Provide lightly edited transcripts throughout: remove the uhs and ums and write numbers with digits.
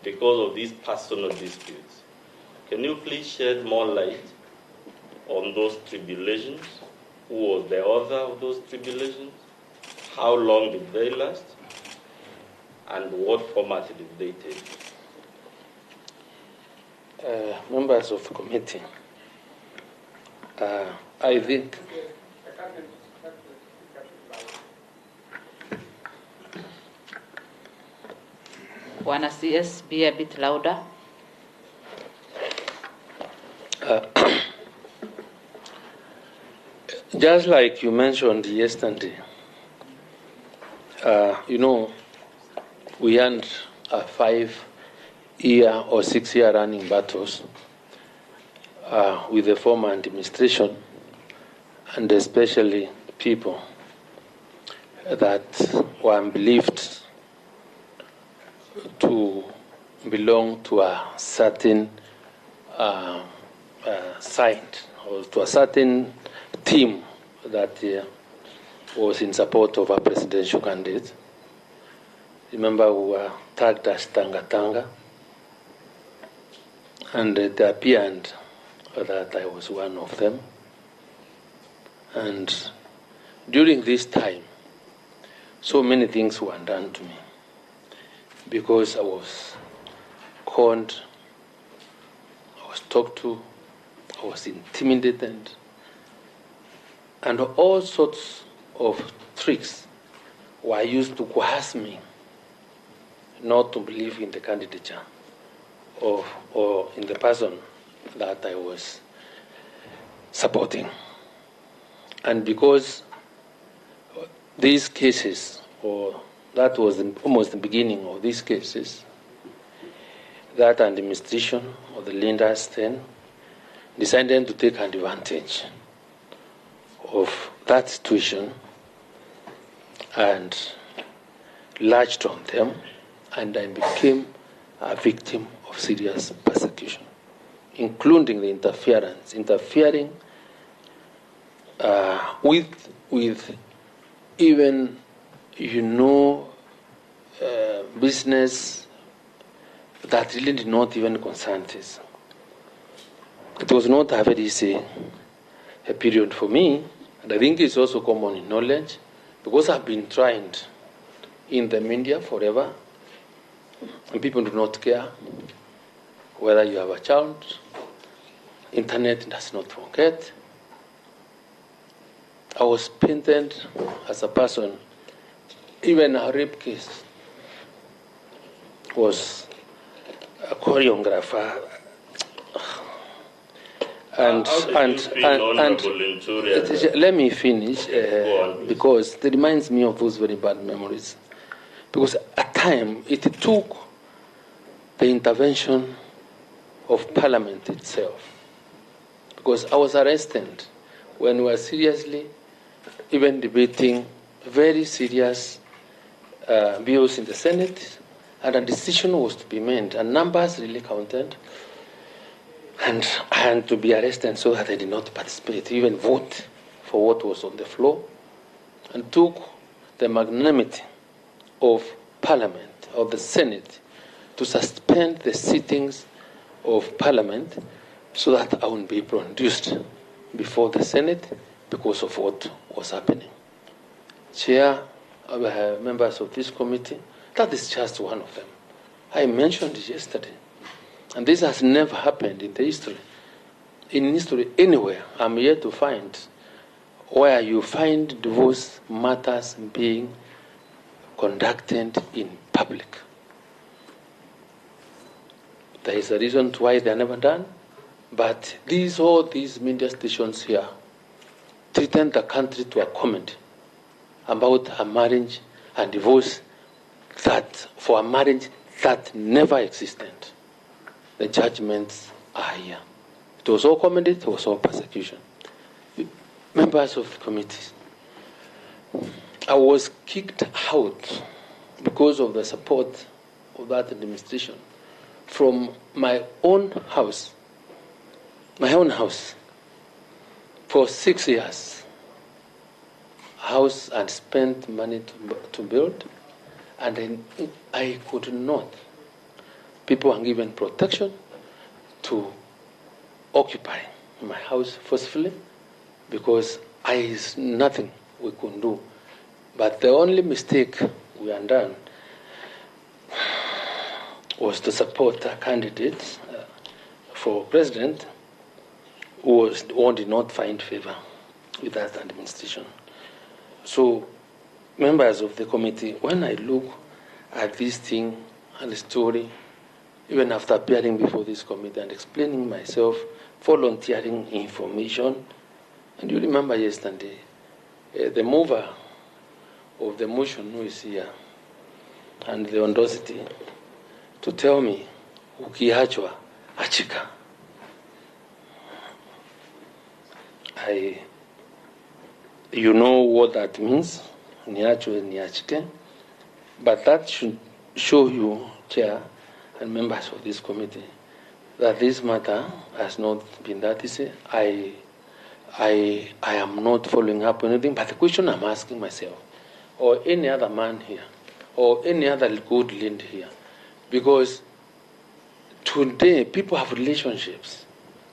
because of these personal disputes. Can you please shed more light on those tribulations? Who was the author of those tribulations? How long did they last? And what format did they take? Members of the committee, I think Wanna see us be a bit louder? just like you mentioned yesterday, we had a 5-year or 6-year running battles with the former administration, and especially people that were believed to belong to a certain side or to a certain team that was in support of a presidential candidate. Remember, we were tagged as Tanga, and it appeared that I was one of them. And during this time, so many things were done to me because I was conned, I was talked to, I was intimidated, and all sorts of tricks were used to coerce me not to believe in the candidature or in the person that I was supporting. And because these cases, or that was almost the beginning of these cases, that administration or the leaders then decided to take advantage of that situation and latched on them, and I became a victim of serious persecution, including the interfering with even, business that really did not even concern this. It was not a very easy period for me, and I think it's also common in knowledge, because I've been trained in the media forever, and people do not care whether you have a child. Internet does not forget. I was painted as a person. Even a rape case was a choreographer. And let me finish because it reminds me of those very bad memories. Because at time it took the intervention of Parliament itself. Because I was arrested when we were seriously even debating very serious bills in the Senate, and a decision was to be made, and numbers really counted, and I had to be arrested so that I did not participate, even vote for what was on the floor, and took the magnanimity of Parliament, of the Senate, to suspend the sittings of Parliament so that I wouldn't be produced before the Senate because of what was happening. Chair, members of this committee, that is just one of them. I mentioned it yesterday. And this has never happened in the history. In history anywhere, I'm yet to find where you find divorce matters being conducted in public. There is a reason why they are never done, but all these media stations here threaten the country to a comment about a marriage and divorce for a marriage that never existed. The judgments are here. It was all commented, it was all persecution. Members of the committee, I was kicked out because of the support of that administration from my own house for 6 years. House and spent money to build, and then I could not People are given protection to occupy my house forcefully because is nothing we could do. But the only mistake we undone was to support a candidate for president who did not find favor with that administration. So, members of the committee, when I look at this thing and the story, even after appearing before this committee and explaining myself, volunteering information, and you remember yesterday, the mover of the motion who is here, and the audacity to tell me, ukiachwa, achika. You know what that means, niachwe, niachike, but that should show you, Chair, and members of this committee, that this matter has not been that easy. I am not following up on anything, but the question I'm asking myself, or any other man here, or any other good leader here, because today people have relationships.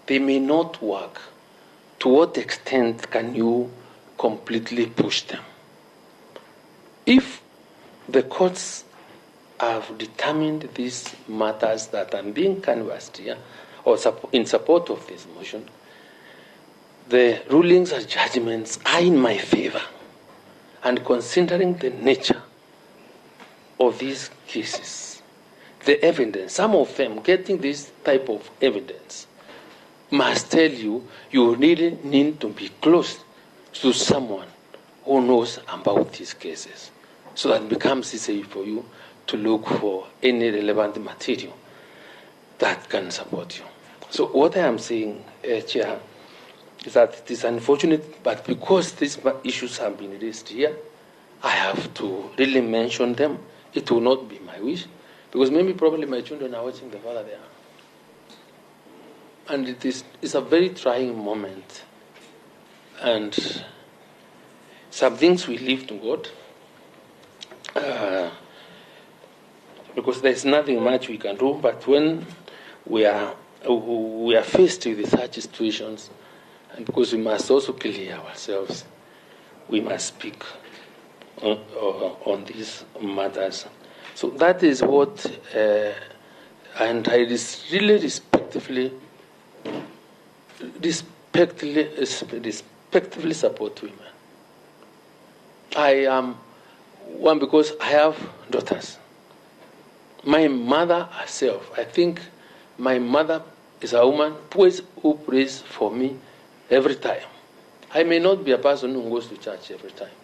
They may not work. To what extent can you completely push them? If the courts have determined these matters that are being canvassed here, or in support of this motion, the rulings and judgments are in my favor. And considering the nature of these cases, the evidence, some of them getting this type of evidence, must tell you, you really need to be close to someone who knows about these cases, so that it becomes easy for you to look for any relevant material that can support you. So what I am saying, Chair, is that it is unfortunate, but because these issues have been raised here, I have to really mention them. It will not be my wish, because maybe probably my children are watching the father there. And it's a very trying moment. And some things we leave to God, because there's nothing much we can do, but when we are faced with such situations, and because we must also clear ourselves, we must speak on these matters. So that is what, and I really respectfully support women. I am one because I have daughters. My mother herself, I think my mother is a woman who prays for me every time. I may not be a person who goes to church every time,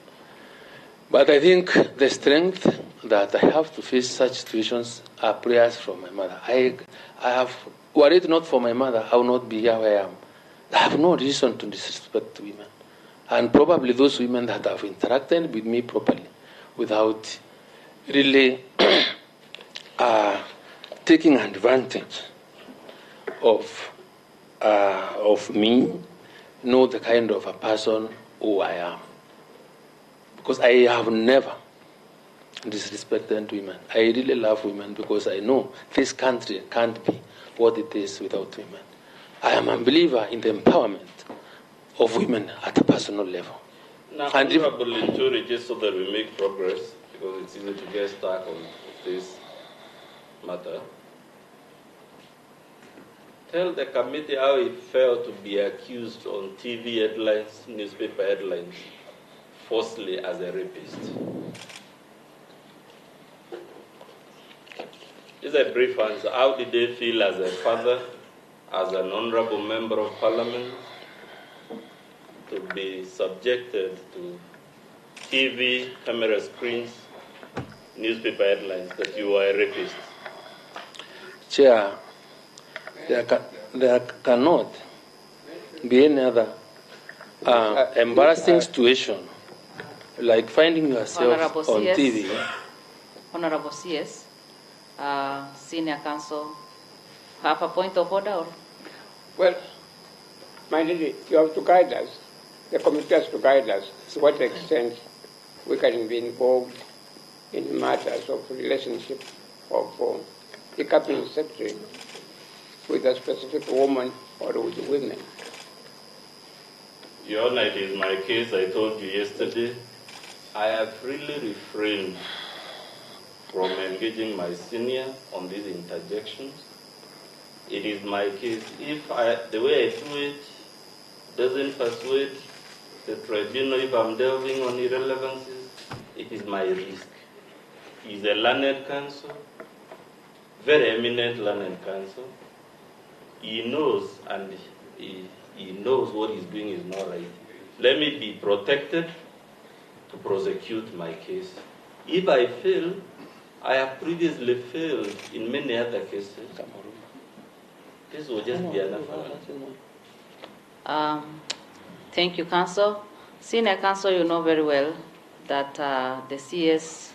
but I think the strength that I have to face such situations are prayers from my mother. Were it not for my mother, I would not be here where I am. I have no reason to disrespect women. And probably those women that have interacted with me properly without really taking advantage of me, know the kind of a person who I am. Because I have never disrespected women. I really love women because I know this country can't be what it is without women. I am a believer in the empowerment of women at a personal level. Now, Honorable Linturi, just so that we make progress, because it's easy to get stuck on this matter, tell the committee how it felt to be accused on TV headlines, newspaper headlines, falsely as a rapist. Just a brief answer. How did they feel as a father, as an honorable member of parliament, to be subjected to TV, camera screens, newspaper headlines that you are a rapist? Chair, there cannot be any other embarrassing situation like finding yourself on TV. Honorable CS, Senior Counsel, have a point of order? Or? Well, my lady, you have to guide us. The committee has to guide us to what extent we can be involved in matters of relationship of the cabinet secretary with a specific woman or with women? Your Honor, it is my case. I told you yesterday. I have really refrained from engaging my senior on these interjections. It is my case. If the way I do it doesn't persuade the tribunal, if I'm delving on irrelevancies, it is my risk. He's a learned counsel, very eminent learned counsel. He knows, and he knows what he's doing is not right. Let me be protected to prosecute my case. If I fail, I have previously failed in many other cases. This will just be enough. Thank you, Counsel. Senior Counsel, you know very well that the CS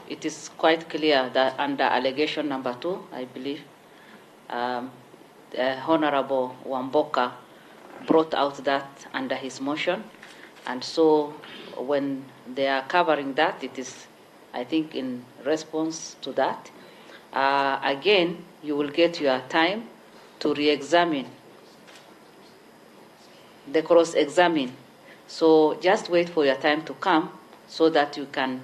it is quite clear that under allegation number 2, I believe, Honorable Wamboka brought out that under his motion. And so when they are covering that, it is, I think, in response to that. Again, you will get your time to re-examine, the cross-examine. So just wait for your time to come so that you can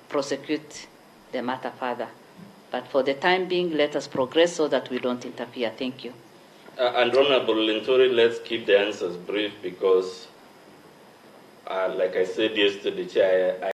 prosecute the matter further. But for the time being, let us progress so that we don't interfere. Thank you. And Honorable Linturi, let's keep the answers brief because, like I said yesterday, Chair,